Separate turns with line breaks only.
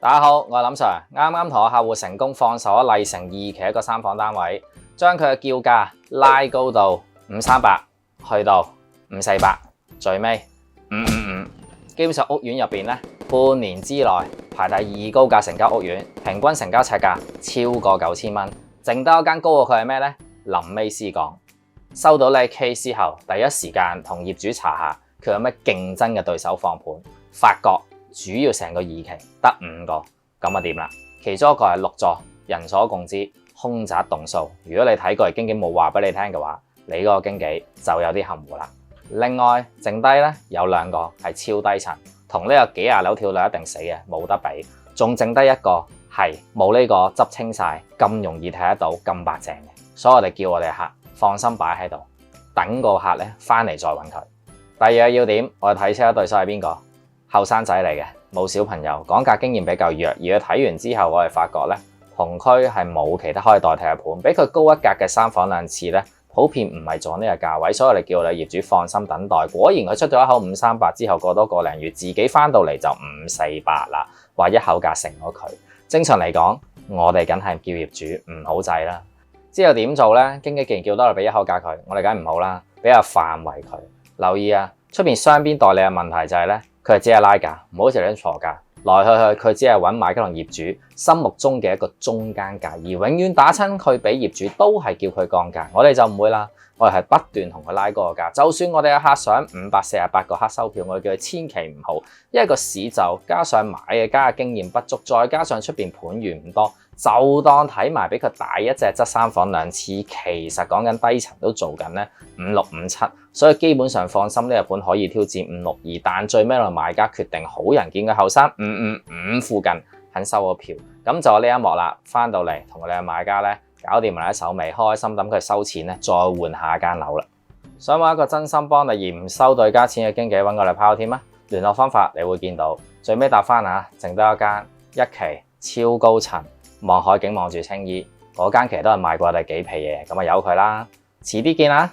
大家好，我係林 Sir，啱啱同我客戶成功放售咗麗城2期一個3房單位，將佢嘅叫價拉高到538，去到548，最尾555。基本上屋苑入邊咧，半年之內排第2高價成交屋苑，平均成交尺價超過9000蚊，剩得一間高過佢係咩呢？臨尾先講。收到呢 case 之後，第一時間同業主查下佢有咩競爭嘅對手放盤，發覺主要成個2期得5個，咁啊點啦？其中一個係6座，人所共知，凶宅棟數。如果你睇過嚟經紀冇話俾你聽嘅話，你嗰個經紀就有啲含糊啦。另外剩低咧有2個係超低層，同呢個幾廿樓跳樓一定死嘅，冇得比。仲剩低一個係冇呢個執清晒咁容易睇得到咁白淨嘅，所以我哋叫我哋客放心擺喺度，等個客咧翻嚟再揾佢。第二個要點，我哋睇車嘅對手係邊個？後生仔嚟嘅，冇小朋友，講價經驗比較弱。而佢睇完之後，我哋發覺咧，同區係冇其他可以代替嘅盤，比佢高一格嘅3房兩廁咧，普遍唔係做呢個價位，所以我哋叫我哋業主放心等待。果然佢出咗一口538之後，過多個零月，自己翻到嚟就548啦，話一口價成咗佢。正常嚟講，我哋梗係叫業主唔好制啦。之後點做呢？經紀既然叫多我俾一口價佢，我哋梗係唔好啦，俾個範圍佢。留意啊，出邊雙邊代理嘅問題就係咧，佢係只係拉價，唔好似你錯價，來去佢只係揾買家同業主心目中嘅一個中間價，而永遠打親佢俾業主都係叫佢降價，我哋就唔會啦，我哋係不斷同佢拉高個價。就算我哋嘅客想548個黑收票，我哋叫佢千祈唔好，因為個市就加上買嘅家嘅經驗不足，再加上出邊盤源唔多，就當睇埋俾佢大一隻則3房兩廁，其實講緊低層都做緊咧5657，所以基本上放心呢個盤可以挑戰562，但最尾個買家決定好人見佢後生555附近肯收個票，咁就呢一幕啦。翻到嚟同我哋嘅買家咧搞掂埋一手尾，開開心等佢收錢咧，再換下一間樓啦。想揾一個真心幫你而唔收對家錢嘅經紀，揾我哋拋添啊！聯絡方法你會見到，最尾答翻啊，剩得一間1期超高層，望海景望住青衣嗰間，其實都係賣過我哋幾皮嘢，咁啊由佢啦，遲啲見啦。